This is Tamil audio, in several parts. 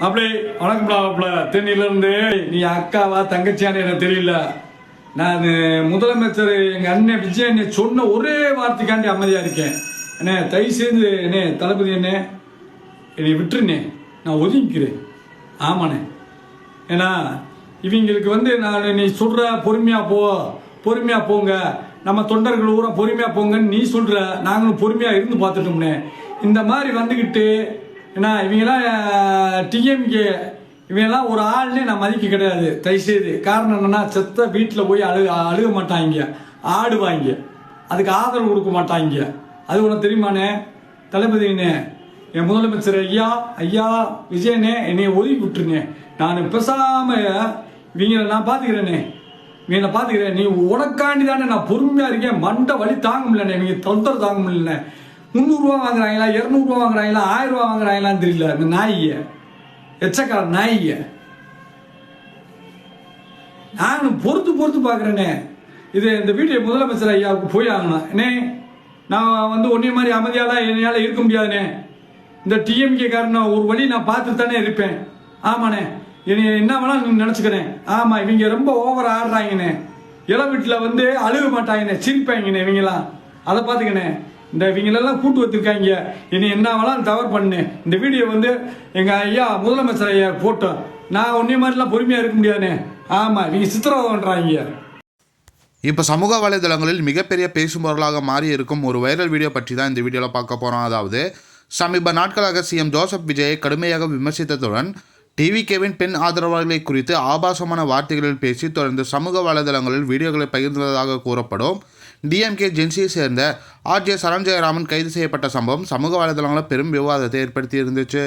அப்படி வணக்கம்டா தென்னிலிருந்து நீ அக்காவா தங்கச்சியான்னு எனக்கு தெரியல. நான் முதலமைச்சர் எங்க அண்ணன் விஜய் அண்ணன் சொன்ன ஒரே வார்த்தைக்காண்டி அமைதியா இருக்கேன். என்ன தயவு செய்து என்ன தளபதி என்ன என்னை விட்டுருனே, நான் ஒதுங்கிக்கிறேன். ஆமாண்ணே, ஏன்னா இவங்களுக்கு நான் நீ சொல்ற பொறுமையா போங்க, நம்ம தொண்டர்கள் ஊரா பொறுமையா போங்கன்னு நீ சொல்ற, நாங்களும் பொறுமையா இருந்து பார்த்துட்டோம்னே. இந்த மாதிரி வந்துக்கிட்டு ஏன்னா இவங்கெல்லாம் டிஎம்கே இவங்கெல்லாம் ஒரு ஆள்னே நான் மதிக்க கிடையாது தயவுசெய்து. காரணம் என்னன்னா செத்த வீட்டில் போய் அழுக மாட்டாங்க, ஆடுவாங்க, அதுக்கு ஆதரவு கொடுக்க மாட்டாங்க. அது உனக்கு தெரியுமாண்ணே தளபதினே, என் முதலமைச்சர் ஐயா விஜயனே என்னை ஒதுக்கி விட்டுருங்க. நான் பேசாம இவங்களை நான் பார்த்துக்கிறேனே, இவங்களை பார்த்துக்கிறேன். நீ உனக்காண்டி தானே நான் பொறுமையாக இருக்கேன். மண்டை வலி தாங்க முடியலண்ணே, இவங்க தொந்தரவு தாங்க முடியலண்ணே. 300 வாங்குறாங்களா, 200 வாங்குறாங்களா, 1000 வாங்குறாங்களான்னு தெரியல. இந்த நாய்ய எச்சக்கார நாய்ய நானும் பொறுத்து பார்க்குறேனே. இந்த வீடியோ முதலமைச்சர் ஐயாவுக்கு போய் ஆகணும். அண்ணே நான் ஒன்னே மாதிரி அமைதியாலாம் என்னால் இருக்க முடியாதுண்ணே. இந்த டிஎம்கே காரனை ஒரு வழி நான் பார்த்துட்டு தானே இருப்பேன். ஆமாண்ணே, என்னை என்ன வேணாலும் நீ நினச்சிக்கிறேன். ஆமாம், இவங்க ரொம்ப ஓவர் ஆடுறாங்கண்ணே. இள வீட்டில் அழுக மாட்டாங்கண்ணே, சிரிப்பாங்கண்ணே இவங்கெல்லாம். அதை பார்த்துக்கண்ணே, இந்த இவங்களெல்லாம் கூட்டு வச்சிருக்காங்க. இனி என்ன வேணாலும் தவறு பண்ணு. இந்த வீடியோ எங்கள் ஐயா முதலமைச்சர் ஐயா போட்டோம். நான் ஒன்றே மாதிரிலாம் பொறுமையாக இருக்க முடியாதுண்ணே. ஆமாம், இவங்க சித்திரவதை பண்ணுறாங்க. இப்போ சமூக வலைதளங்களில் மிகப்பெரிய பேசும் பொருளாக மாறி இருக்கும் ஒரு வைரல் வீடியோ பற்றி தான் இந்த வீடியோவில் பார்க்க போகிறோம். அதாவது சமீப நாட்களாக சிஎம் ஜோசப் விஜயை கடுமையாக விமர்சித்ததுடன் டிவிகேவின் பெண் ஆதரவாளர்களை குறித்து ஆபாசமான வார்த்தைகளில் பேசி தொடர்ந்து சமூக வலைதளங்களில் வீடியோக்களை பகிர்ந்ததாக கூறப்படும் டிஎம்கே ஜென்சியை சேர்ந்த ஆர்ஜே சரண் ஜெயராமன் கைது செய்யப்பட்ட சம்பவம் சமூக வலைதளங்களில் பெரும் விவாதத்தை ஏற்படுத்தி இருந்துச்சு.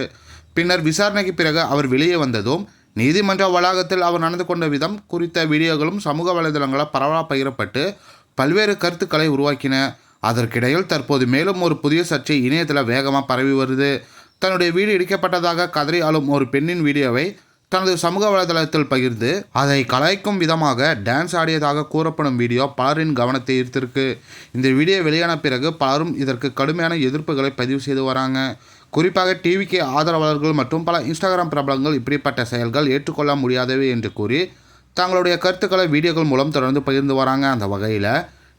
பின்னர் விசாரணைக்கு பிறகு அவர் வெளியே வந்ததும் நீதிமன்ற வளாகத்தில் அவர் நடந்து கொண்ட விதம் குறித்த வீடியோக்களும் சமூக வலைதளங்களில் பரவலாக பகிரப்பட்டு பல்வேறு கருத்துக்களை உருவாக்கின. அதற்கிடையில் தற்போது மேலும் ஒரு புதிய சர்ச்சை இணையத்தில் வேகமாக பரவி வருது. தன்னுடைய வீடு இடிக்கப்பட்டதாக கதறி அழும் ஒரு பெண்ணின் வீடியோவை தனது சமூக வலைதளத்தில் பகிர்ந்து அதை கலாய்க்கும் விதமாக டான்ஸ் ஆடியதாக கூறப்படும் வீடியோ பலரின் கவனத்தை ஈர்த்திருக்கு. இந்த வீடியோ வெளியான பிறகு பலரும் இதற்கு கடுமையான எதிர்ப்புகளை பதிவு செய்து வராங்க. குறிப்பாக டிவிகே ஆதரவாளர்கள் மற்றும் பல இன்ஸ்டாகிராம் பிரபலங்கள் இப்படிப்பட்ட செயல்கள் ஏற்றுக்கொள்ள முடியாதவை என்று கூறி தங்களுடைய கருத்துக்களை வீடியோக்கள் மூலம் தொடர்ந்து பகிர்ந்து வராங்க. அந்த வகையில்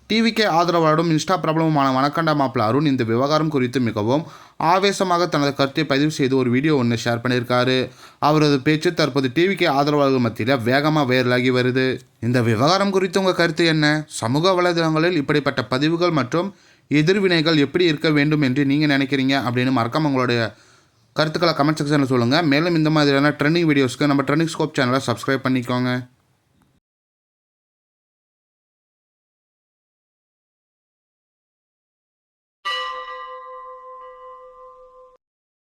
டிவிகே ஆதரவாளரும் இன்ஸ்டா பிரபலமுமான வணக்கண்டா மாப்பிள்ள அருண் இந்த விவகாரம் குறித்து மிகவும் ஆவேசமாக தனது கருத்தை பதிவு செய்து ஒரு வீடியோ ஒன்று ஷேர் பண்ணியிருக்காரு. அவரது பேச்சு தற்போது டிவிகே ஆதரவாளர்கள் மத்தியில் வேகமாக வைரலாகி வருது. இந்த விவகாரம் குறித்து உங்கள் கருத்து என்ன? சமூக வலைதளங்களில் இப்படிப்பட்ட பதிவுகள் மற்றும் எதிர்வினைகள் எப்படி இருக்க வேண்டும் என்று நீங்கள் நினைக்கிறீங்க அப்படின்னு மறக்காம உங்களுடைய கருத்துக்களை கமெண்ட் செக்ஷனில் சொல்லுங்கள். மேலும் இந்த மாதிரியான ட்ரெண்டிங் வீடியோஸ்க்கு நம்ம ட்ரெண்டிங் ஸ்கோப் சேனலை சப்ஸ்கிரைப் பண்ணிக்கோங்க.